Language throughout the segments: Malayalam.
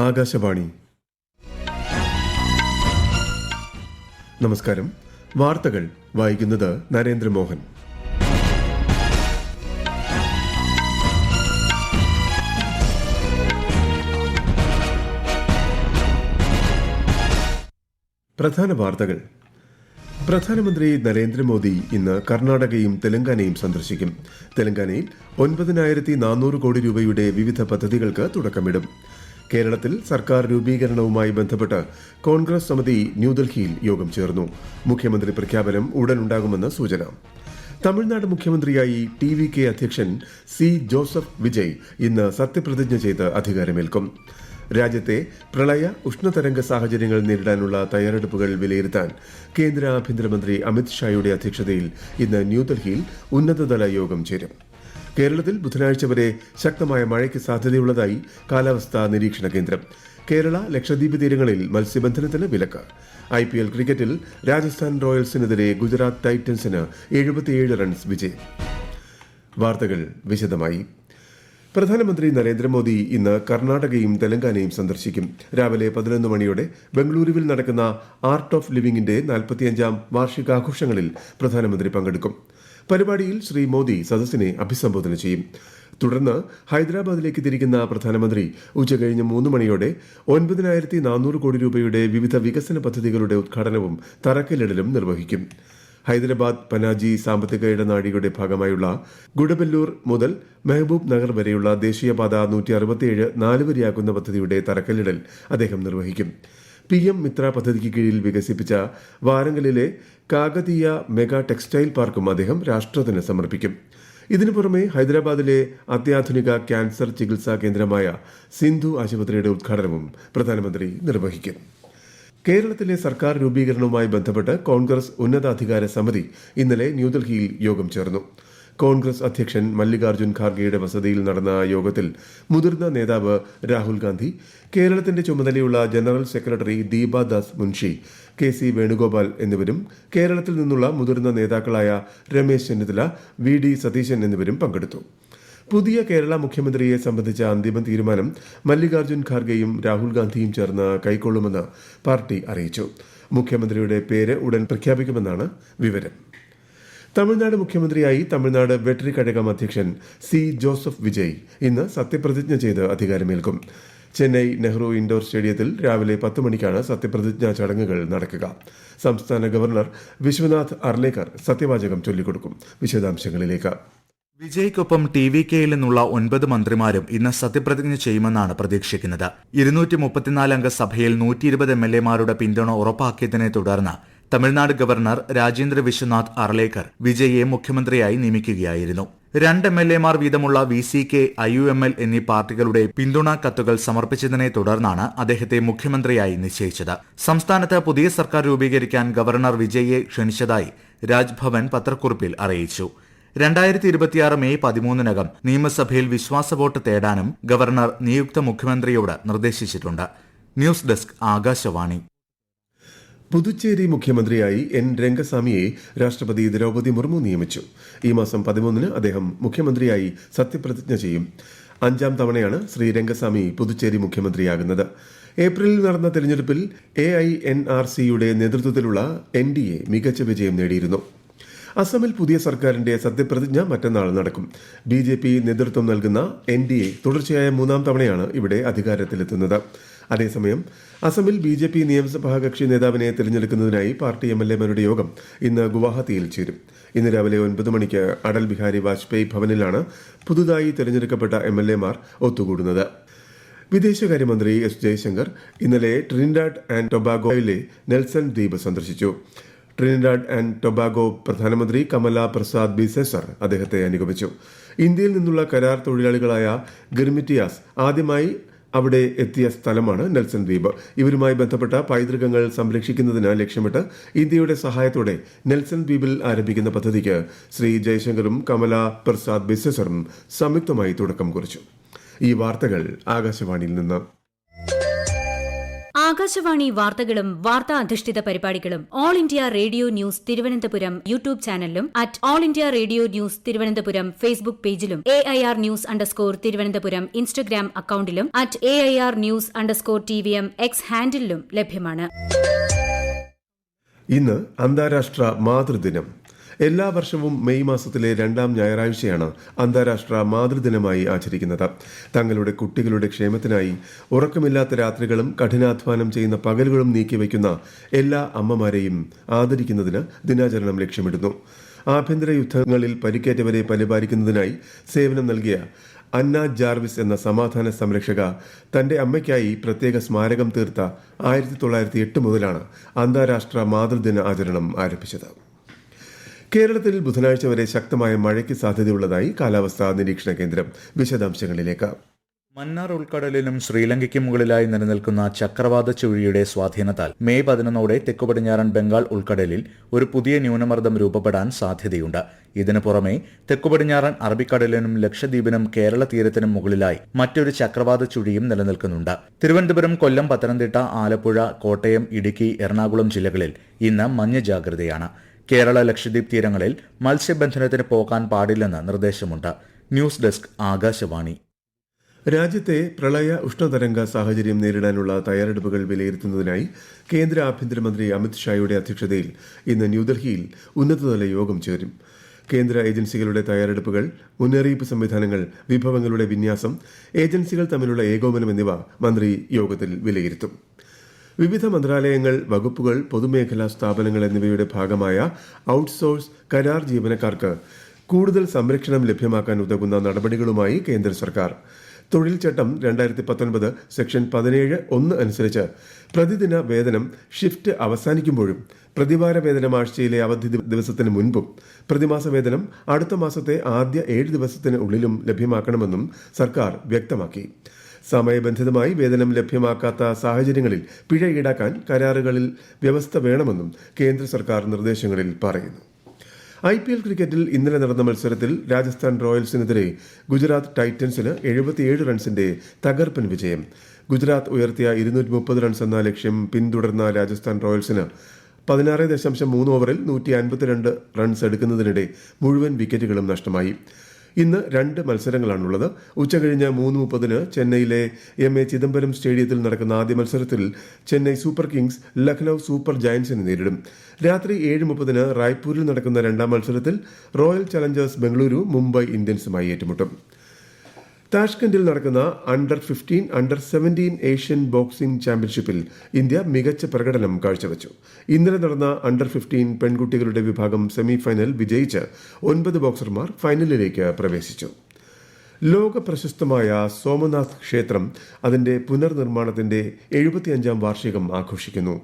ആകാശവാണി. നമസ്കാരം. വാർത്തകൾ വായിക്കുന്നത് നരേന്ദ്രമോഹൻ. പ്രധാന വാർത്തകൾ. പ്രധാനമന്ത്രി നരേന്ദ്രമോദി ഇന്ന് കർണാടകയും തെലങ്കാനയും സന്ദർശിക്കും. തെലങ്കാനയിൽ 9,400 കോടി രൂപയുടെ വിവിധ പദ്ധതികൾക്ക് തുടക്കമിടും. കേരളത്തിൽ സർക്കാർ രൂപീകരണവുമായി ബന്ധപ്പെട്ട് കോൺഗ്രസ് സമിതി ന്യൂഡൽഹിയിൽ യോഗം ചേർന്നു. മുഖ്യമന്ത്രി പ്രഖ്യാപനം ഉടനുണ്ടാകുമെന്ന് സൂചന. തമിഴ്നാട് മുഖ്യമന്ത്രിയായി TVK അധ്യക്ഷൻ C. ജോസഫ് വിജയ് ഇന്ന് സത്യപ്രതിജ്ഞ ചെയ്ത് അധികാരമേൽക്കും. രാജ്യത്തെ പ്രളയ ഉഷ്ണതരംഗ സാഹചര്യങ്ങൾ നേരിടാനുള്ള തയ്യാറെടുപ്പുകൾ വിലയിരുത്താൻ കേന്ദ്ര ആഭ്യന്തരമന്ത്രി അമിത് ഷായുടെ അധ്യക്ഷതയിൽ ഇന്ന് ന്യൂഡൽഹിയിൽ ഉന്നതതല യോഗം ചേരും. കേരളത്തിൽ ബുധനാഴ്ച വരെ ശക്തമായ മഴയ്ക്ക് സാധ്യതയുള്ളതായി കാലാവസ്ഥാ നിരീക്ഷണ കേന്ദ്രം. കേരള ലക്ഷദ്വീപ് തീരങ്ങളിൽ മത്സ്യബന്ധനത്തിന് വിലക്ക്. IPL ക്രിക്കറ്റിൽ രാജസ്ഥാൻ റോയൽസിനെതിരെ ഗുജറാത്ത് ടൈറ്റൻസിന് 77 റൺസ് വിജയം. വാർത്തകൾ വിശദമായി. പ്രധാനമന്ത്രി നരേന്ദ്രമോദി ഇന്ന് കർണാടകയും തെലങ്കാനയും സന്ദർശിക്കും. രാവിലെ 11 മണിയോടെ ബംഗളൂരുവിൽ നടക്കുന്ന ആർട്ട് ഓഫ് ലിവിംഗിന്റെ 45ാം വാർഷികാഘോഷങ്ങളിൽ പ്രധാനമന്ത്രി പങ്കെടുക്കും. പരിപാടിയിൽ ശ്രീ മോദി സദസ്സിനെ അഭിസംബോധന ചെയ്യും. തുടർന്ന് ഹൈദരാബാദിലേക്ക് തിരിക്കുന്ന പ്രധാനമന്ത്രി ഉച്ചകഴിഞ്ഞ് 3 മണിയോടെ 9,400 കോടി രൂപയുടെ വിവിധ വികസന പദ്ധതികളുടെ ഉദ്ഘാടനവും തറക്കല്ലിടലും നിർവഹിക്കും. ഹൈദരാബാദ് പനാജി സാമ്പത്തിക ഇടനാഴിയുടെ ഭാഗമായുള്ള ഗുഡബല്ലൂർ മുതൽ മെഹബൂബ് നഗർ വരെയുള്ള ദേശീയപാത 167 നാലുവരിയാക്കുന്ന പദ്ധതിയുടെ തറക്കല്ലിടൽ അദ്ദേഹം നിർവഹിക്കും. PM മിത്ര പദ്ധതിക്ക് കീഴിൽ വികസിപ്പിച്ച വാരങ്കലിലെ കാകതീയ മെഗാ ടെക്സ്റ്റൈൽ പാർക്കും അദ്ദേഹം രാഷ്ട്രത്തിന് സമർപ്പിക്കും. ഇതിനു പുറമെ ഹൈദരാബാദിലെ അത്യാധുനിക ക്യാൻസർ ചികിത്സാ കേന്ദ്രമായ സിന്ധു ആശുപത്രിയുടെ ഉദ്ഘാടനവും പ്രധാനമന്ത്രി നിർവഹിക്കും. കേരളത്തിലെ സർക്കാർ രൂപീകരണവുമായി ബന്ധപ്പെട്ട് കോൺഗ്രസ് ഉന്നതാധികാര സമിതി ഇന്നലെ ന്യൂഡൽഹിയിൽ യോഗം ചേർന്നു. കോൺഗ്രസ് അധ്യക്ഷൻ മല്ലികാർജ്ജുൻ ഖാർഗെയുടെ വസതിയിൽ നടന്ന യോഗത്തിൽ മുതിർന്ന നേതാവ് രാഹുൽ ഗാന്ധി, കേരളത്തിന്റെ ചുമതലയുള്ള general secretary Deepa Das Munshi, KC Venugopal എന്നിവരും കേരളത്തിൽ നിന്നുള്ള മുതിർന്ന നേതാക്കളായ രമേശ് ചെന്നിത്തല, VD സതീശൻ എന്നിവരും പങ്കെടുത്തു. പുതിയ കേരള മുഖ്യമന്ത്രിയെ സംബന്ധിച്ച അന്തിമ തീരുമാനം മല്ലികാർജ്ജുൻ ഖാർഗെയും രാഹുൽ ഗാന്ധിയും ചേർന്ന് കൈക്കൊള്ളുമെന്ന് പാർട്ടി അറിയിച്ചു. മുഖ്യമന്ത്രിയുടെ പേര് ഉടൻ പ്രഖ്യാപിക്കുമെന്നാണ് വിവരം. തമിഴ്നാട് മുഖ്യമന്ത്രിയായി തമിഴ്നാട് വെട്രി കഴകം അധ്യക്ഷൻ C. ജോസഫ് വിജയ് ഇന്ന് സത്യപ്രതിജ്ഞ ചെയ്ത് അധികാരമേൽക്കും. ചെന്നൈ നെഹ്റു ഇൻഡോർ സ്റ്റേഡിയത്തിൽ രാവിലെ 10 മണിക്കാണ് സത്യപ്രതിജ്ഞാ ചടങ്ങുകൾ നടക്കുക. സംസ്ഥാന ഗവർണർ വിശ്വനാഥ് അർലേക്കർ സത്യവാചകം ചൊല്ലിക്കൊടുക്കും. വിശദാംശങ്ങളിലേക്ക്. വിജയ്ക്കൊപ്പം TVKയിൽ നിന്നുള്ള 9 മന്ത്രിമാരും ഇന്ന് സത്യപ്രതിജ്ഞ ചെയ്യുമെന്നാണ് പ്രതീക്ഷിക്കുന്നത്. 234 അംഗ സഭയിൽ 120 MLA-മാരുടെ പിന്തുണ ഉറപ്പാക്കിയതിനെ തുടർന്ന് തമിഴ്നാട് ഗവർണർ രാജേന്ദ്ര വിശ്വനാഥ് അർലേക്കർ വിജയെ മുഖ്യമന്ത്രിയായി നിയമിക്കുകയായിരുന്നു. 2 MLA-മാർ വീതമുള്ള VCK, IUML എന്നീ പാർട്ടികളുടെ പിന്തുണാ കത്തുകൾ സമർപ്പിച്ചതിനെ തുടർന്നാണ് അദ്ദേഹത്തെ മുഖ്യമന്ത്രിയായി നിശ്ചയിച്ചത്. സംസ്ഥാനത്ത് പുതിയ സർക്കാർ രൂപീകരിക്കാൻ ഗവർണർ വിജയെ ക്ഷണിച്ചതായി രാജ്ഭവൻ പത്രക്കുറിപ്പിൽ അറിയിച്ചു. 2026 മെയ് 13-നകം നിയമസഭയിൽ വിശ്വാസവോട്ട് തേടാനും ഗവർണർ നിയുക്ത മുഖ്യമന്ത്രിയോട് നിർദ്ദേശിച്ചിട്ടുണ്ട്. News desk Akashvani. പുതുച്ചേരി മുഖ്യമന്ത്രിയായി N. രംഗസ്വാമിയെ രാഷ്ട്രപതി ദ്രൗപദി മുർമു നിയമിച്ചു. ഈ മാസം 13-ന് അദ്ദേഹം മുഖ്യമന്ത്രിയായി സത്യപ്രതിജ്ഞ ചെയ്യും. 5ാം തവണയാണ് ശ്രീ രംഗസ്വാമി പുതുച്ചേരി മുഖ്യമന്ത്രിയാകുന്നത്. ഏപ്രിലിൽ നടന്ന തെരഞ്ഞെടുപ്പിൽ AINRC-യുടെ നേതൃത്വത്തിലുള്ള NDA മികച്ച വിജയം നേടിയിരുന്നു. അസമിൽ പുതിയ സർക്കാരിന്റെ സത്യപ്രതിജ്ഞ മറ്റന്നാൾ നടക്കും. BJP നേതൃത്വം നൽകുന്ന NDA തുടർച്ചയായ 3ാം തവണയാണ് ഇവിടെ അധികാരത്തിലെത്തുന്നത്. അതേസമയം അസമിൽ BJP നിയമസഭാ കക്ഷി നേതാവിനെ തിരഞ്ഞെടുക്കുന്നതിനായി പാർട്ടി MLA-മാരുടെ യോഗം ഇന്ന് ഗുവാഹത്തിയിൽ ചേരും. ഇന്ന് രാവിലെ 9 മണിക്ക് അടൽ ബിഹാരി വാജ്പേയി ഭവനിലാണ് പുതുതായി തിരഞ്ഞെടുക്കപ്പെട്ട MLA-മാർ ഒത്തുകൂടുന്നത്. വിദേശകാര്യമന്ത്രി S. ജയശങ്കർ ഇന്നലെ ട്രിനിഡാഡ് ആൻഡ് ടൊബാഗോയിലെ നെൽസൺ ദ്വീപ് സന്ദർശിച്ചു. ട്രിനിഡാഡ് ആൻഡ് ടൊബാഗോ പ്രധാനമന്ത്രി കമല പ്രസാദ് ബിസെസർ അദ്ദേഹത്തെ അനുഗമിച്ചു. ഇന്ത്യയിൽ നിന്നുള്ള കരാർ തൊഴിലാളികളായ ഗിർമിറ്റിയാസ് ആദ്യമായി അവിടെ എത്തിയ സ്ഥലമാണ് നെൽസൺ ദ്വീപ്. ഇവരുമായി ബന്ധപ്പെട്ട പൈതൃകങ്ങൾ സംരക്ഷിക്കുന്നതിന് ലക്ഷ്യമിട്ട് ഇന്ത്യയുടെ സഹായത്തോടെ നെൽസൺ ദ്വീപിൽ ആരംഭിക്കുന്ന പദ്ധതിക്ക് ശ്രീ ജയശങ്കറും കമല പ്രസാദ് ബിസെസറും സംയുക്തമായി തുടക്കം കുറിച്ചു. ഈ വാർത്തകൾ ആകാശവാണിയിൽ നിന്ന്. ആകാശവാണി വാർത്തകളും വാർത്താ അധിഷ്ഠിത പരിപാടികളും All India Radio news Thiruvananthapuram YouTube ചാനലിലും at All India Radio news Thiruvananthapuram Facebook പേജിലും AIR ന്യൂസ് _തിരുവനന്തപുരം ഇൻസ്റ്റഗ്രാം അക്കൌണ്ടിലും at AIR news _TVM X ഹാൻഡിലും ലഭ്യമാണ്. ഇന്ന് അന്താരാഷ്ട്ര മാതൃദിനം. എല്ലാ വർഷവും മെയ് മാസത്തിലെ 2ാം ഞായറാഴ്ചയാണ് അന്താരാഷ്ട്ര മാതൃദിനമായി ആചരിക്കുന്നത്. തങ്ങളുടെ കുട്ടികളുടെ ക്ഷേമത്തിനായി ഉറക്കമില്ലാത്ത രാത്രികളും കഠിനാധ്വാനം ചെയ്യുന്ന പകലുകളും നീക്കിവയ്ക്കുന്ന എല്ലാ അമ്മമാരെയും ആദരിക്കുന്നതിന് ദിനാചരണം ലക്ഷ്യമിടുന്നു. ആഭ്യന്തര യുദ്ധങ്ങളിൽ പരിക്കേറ്റവരെ പരിപാലിക്കുന്നതിനായി സേവനം നൽകിയ അന്ന ജാർവിസ് എന്ന സമാധാന സംരക്ഷക തന്റെ അമ്മയ്ക്കായി പ്രത്യേക സ്മാരകം തീർത്ത 1908 മുതലാണ് അന്താരാഷ്ട്ര മാതൃദിന ആചരണം ആരംഭിച്ചത്. കേരളത്തിൽ ബുധനാഴ്ച വരെ ശക്തമായ മഴയ്ക്ക് സാധ്യതയുള്ളതായി കാലാവസ്ഥാ നിരീക്ഷണ കേന്ദ്രം. വിശദാംശങ്ങളിലേക്ക്. മന്നാർ ഉൾക്കടലിലും ശ്രീലങ്കയ്ക്ക് മുകളിലായി നിലനിൽക്കുന്ന ചക്രവാത ചുഴിയുടെ സ്വാധീനത്താൽ മെയ് 11 തെക്കു പടിഞ്ഞാറൻ ബംഗാൾ ഉൾക്കടലിൽ ഒരു പുതിയ ന്യൂനമർദ്ദം രൂപപ്പെടാൻ സാധ്യതയുണ്ട്. ഇതിനു പുറമെ തെക്കു പടിഞ്ഞാറൻ അറബിക്കടലിനും ലക്ഷദ്വീപിനും കേരള തീരത്തിനും മുകളിലായി മറ്റൊരു ചക്രവാത ചുഴിയും നിലനിൽക്കുന്നുണ്ട്. തിരുവനന്തപുരം, കൊല്ലം, പത്തനംതിട്ട, ആലപ്പുഴ, കോട്ടയം, ഇടുക്കി, എറണാകുളം ജില്ലകളിൽ ഇന്ന് മഞ്ഞ ജാഗ്രതയാണ്. കേരള ലക്ഷദ്വീപ് തീരങ്ങളിൽ മത്സ്യബന്ധനത്തിന് പോകാൻ പാടില്ലെന്ന് നിർദ്ദേശമുണ്ട്. News desk, Akashvani. രാജ്യത്തെ പ്രളയ ഉഷ്ണതരംഗ സാഹചര്യം നേരിടാനുള്ള തയ്യാറെടുപ്പുകൾ വിലയിരുത്തുന്നതിനായി കേന്ദ്ര ആഭ്യന്തരമന്ത്രി അമിത് ഷായുടെ അധ്യക്ഷതയിൽ ഇന്ന് ന്യൂഡൽഹിയിൽ ഉന്നതതല യോഗം ചേരും. കേന്ദ്ര ഏജൻസികളുടെ തയ്യാറെടുപ്പുകൾ, മുന്നറിയിപ്പ് സംവിധാനങ്ങൾ, വിഭവങ്ങളുടെ വിന്യാസം, ഏജൻസികൾ തമ്മിലുള്ള ഏകോപനം എന്നിവ മന്ത്രി യോഗത്തിൽ വിലയിരുത്തും. വിവിധ മന്ത്രാലയങ്ങൾ, വകുപ്പുകൾ, പൊതുമേഖലാ സ്ഥാപനങ്ങൾ എന്നിവയുടെ ഭാഗമായ ഔട്ട്സോഴ്സ് കരാർ ജീവനക്കാർക്ക് കൂടുതൽ സംരക്ഷണം ലഭ്യമാക്കാൻ ഉതകുന്ന നടപടികളുമായി കേന്ദ്ര സർക്കാർ. തൊഴിൽ ചട്ടം 2019 സെക്ഷൻ 17(1) അനുസരിച്ച് പ്രതിദിന വേതനം ഷിഫ്റ്റ് അവസാനിക്കുമ്പോഴും പ്രതിവാര വേതനം ആഴ്ചയിലെ അവധി ദിവസത്തിന് മുൻപും പ്രതിമാസ വേതനം അടുത്ത മാസത്തെ ആദ്യ 7 ദിവസത്തിന് ഉള്ളിലും ലഭ്യമാക്കണമെന്നും സർക്കാർ വ്യക്തമാക്കി. സമയബന്ധിതമായി വേതനം ലഭ്യമാക്കാത്ത സാഹചര്യങ്ങളിൽ പിഴ ഈടാക്കാൻ കരാറുകളിൽ വ്യവസ്ഥ വേണമെന്നും കേന്ദ്ര സർക്കാർ നിർദ്ദേശങ്ങളിൽ പറയുന്നു. IPL ക്രിക്കറ്റിൽ ഇന്നലെ നടന്ന മത്സരത്തിൽ രാജസ്ഥാൻ റോയൽസിനെതിരെ ഗുജറാത്ത് ടൈറ്റൻസിന് 77 റൺസിന്റെ തകർപ്പൻ വിജയം. ഗുജറാത്ത് ഉയർത്തിയ 230 റൺസ് എന്ന ലക്ഷ്യം പിന്തുടർന്ന രാജസ്ഥാൻ റോയൽസിന് 16.3 ഓവറിൽ 152 റൺസ് എടുക്കുന്നതിനിടെ മുഴുവൻ വിക്കറ്റുകളും നഷ്ടമായി. ഇന്ന് 2 മത്സരങ്ങളാണുള്ളത്. ഉച്ചകഴിഞ്ഞ് 3:30 ചെന്നൈയിലെ MA ചിദംബരം സ്റ്റേഡിയത്തിൽ നടക്കുന്ന ആദ്യ മത്സരത്തിൽ Chennai Super Kings Lucknow Super ജയന്റ്സിനെ നേരിടും. രാത്രി 7:30 റായ്പൂരിൽ നടക്കുന്ന 2ാം മത്സരത്തിൽ റോയൽ ചലഞ്ചേഴ്സ് ബംഗളൂരു മുംബൈ ഇന്ത്യൻസുമായി ഏറ്റുമുട്ടും. താഷ്കന്റിൽ നടക്കുന്ന അണ്ടർ-15, അണ്ടർ-17 ഏഷ്യൻ ബോക്സിംഗ് ചാമ്പ്യൻഷിപ്പിൽ ഇന്ത്യ മികച്ച പ്രകടനം കാഴ്ചവെച്ചു. ഇന്നലെ നടന്ന അണ്ടർ-15 പെൺകുട്ടികളുടെ വിഭാഗം സെമിഫൈനൽ വിജയിച്ച് 9 ബോക്സർമാർ ഫൈനലിലേക്ക് പ്രവേശിച്ചു. ലോക പ്രശസ്തമായ സോമനാഥ് ക്ഷേത്രം അതിന്റെ പുനർനിർമ്മാണത്തിന്റെ 75ാം വാർഷികം ആഘോഷിക്കുന്നു.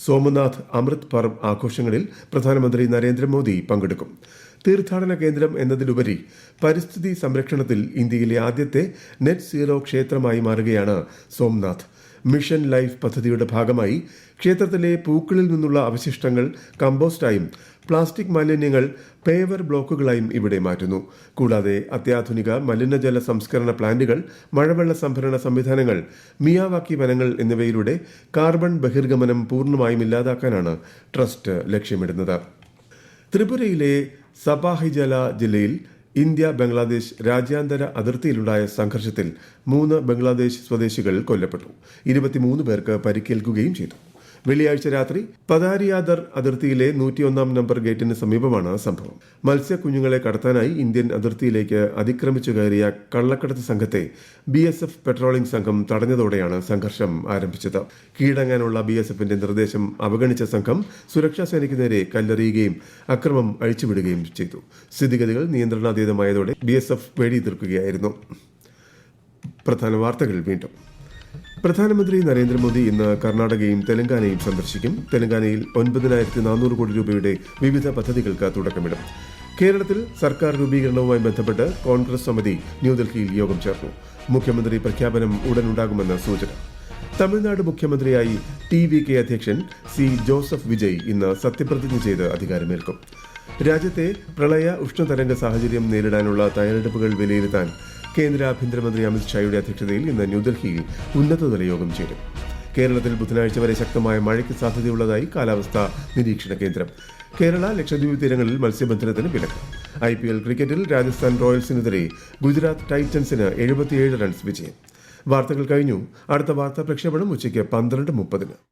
സോമനാഥ് അമൃത് പർവ് ആഘോഷങ്ങളിൽ പ്രധാനമന്ത്രി നരേന്ദ്രമോദി പങ്കെടുക്കും. തീർത്ഥാടന കേന്ദ്രം എന്നതിലുപരി പരിസ്ഥിതി സംരക്ഷണത്തിൽ ഇന്ത്യയിലെ ആദ്യത്തെ നെറ്റ് സീറോ ക്ഷേത്രമായി മാറുകയാണ് സോംനാഥ്. മിഷൻ ലൈഫ് പദ്ധതിയുടെ ഭാഗമായി ക്ഷേത്രത്തിലെ പൂക്കളിൽ നിന്നുള്ള അവശിഷ്ടങ്ങൾ കമ്പോസ്റ്റായും പ്ലാസ്റ്റിക് മാലിന്യങ്ങൾ പേവർ ബ്ലോക്കുകളായും ഇവിടെ മാറ്റുന്നു. കൂടാതെ അത്യാധുനിക മലിനജല സംസ്കരണ പ്ലാന്റുകൾ, മഴവെള്ള സംഭരണ സംവിധാനങ്ങൾ, മിയാവാക്കി വനങ്ങൾ എന്നിവയിലൂടെ കാർബൺ ബഹിർഗമനം പൂർണ്ണമായും ഇല്ലാതാക്കാനാണ് ട്രസ്റ്റ് ലക്ഷ്യമിടുന്നത്. ത്രിപുരയിലെ സപാഹിജല ജില്ലയിൽ ഇന്ത്യ ബംഗ്ലാദേശ് രാജ്യാന്തര അതിർത്തിയിലുണ്ടായ സംഘർഷത്തിൽ 3 ബംഗ്ലാദേശ് സ്വദേശികൾ കൊല്ലപ്പെട്ടു. 23 പേർക്ക് പരിക്കേൽക്കുകയും ചെയ്തു. വെള്ളിയാഴ്ച രാത്രി പതാരിയാദർ അതിർത്തിയിലെ 101-ാം നമ്പർ ഗേറ്റിന് സമീപമാണ് സംഭവം. മത്സ്യക്കുഞ്ഞുങ്ങളെ കടത്താനായി ഇന്ത്യൻ അതിർത്തിയിലേക്ക് അതിക്രമിച്ചു കയറിയ കള്ളക്കടത്ത് സംഘത്തെ BSF പെട്രോളിംഗ് സംഘം തടഞ്ഞതോടെയാണ് സംഘർഷം ആരംഭിച്ചത്. കീഴടങ്ങാനുള്ള BSFന്റെ നിർദ്ദേശം അവഗണിച്ച സംഘം സുരക്ഷാ സേനയ്ക്ക് നേരെ കല്ലെറിയുകയും അക്രമം അഴിച്ചുവിടുകയും ചെയ്തു. സ്ഥിതിഗതികൾ നിയന്ത്രണാതീതമായതോടെ BSF വെടിയുതിർക്കുകയായിരുന്നു. പ്രധാന വാർത്തകൾ വീണ്ടും. പ്രധാനമന്ത്രി നരേന്ദ്രമോദി ഇന്ന് കർണാടകയും തെലങ്കാനയും സന്ദർശിക്കും. തെലങ്കാനയിൽ 9,400 കോടി രൂപയുടെ വിവിധ പദ്ധതികൾക്ക് തുടക്കമിടും. കേരളത്തിൽ സർക്കാർ രൂപീകരണവുമായി ബന്ധപ്പെട്ട് കോൺഗ്രസ് സമിതി ന്യൂഡൽഹിയിൽ യോഗം ചേർന്നു. മുഖ്യമന്ത്രി പ്രഖ്യാപനം ഉടനുണ്ടാകുമെന്ന് സൂചന. തമിഴ്നാട് മുഖ്യമന്ത്രിയായി TVK അധ്യക്ഷൻ C. ജോസഫ് വിജയ് ഇന്ന് സത്യപ്രതിജ്ഞ ചെയ്ത് അധികാരമേൽക്കും. രാജ്യത്തെ പ്രളയ ഉഷ്ണതരംഗ സാഹചര്യം നേരിടാനുള്ള തയ്യാറെടുപ്പുകൾ വിലയിരുത്താൻ കേന്ദ്ര ആഭ്യന്തരമന്ത്രി അമിത് ഷായുടെ അധ്യക്ഷതയിൽ ഇന്ന് ന്യൂഡൽഹിയിൽ ഉന്നതതല യോഗം ചേരും. കേരളത്തിൽ ബുധനാഴ്ച വരെ ശക്തമായ മഴയ്ക്ക് സാധ്യതയുള്ളതായി കാലാവസ്ഥാ നിരീക്ഷണ കേന്ദ്രം. കേരള, ലക്ഷദ്വീപ് തീരങ്ങളിൽ മത്സ്യബന്ധനത്തിന് വിലക്ക്. IPL ക്രിക്കറ്റിൽ രാജസ്ഥാൻ റോയൽസിനെതിരെ ഗുജറാത്ത് ടൈറ്റൻസിന് 77 റൺസ് വിജയം. വാർത്തകൾ കഴിഞ്ഞു. അടുത്ത വാർത്താ പ്രക്ഷേപണം ഉച്ചയ്ക്ക് 12:30.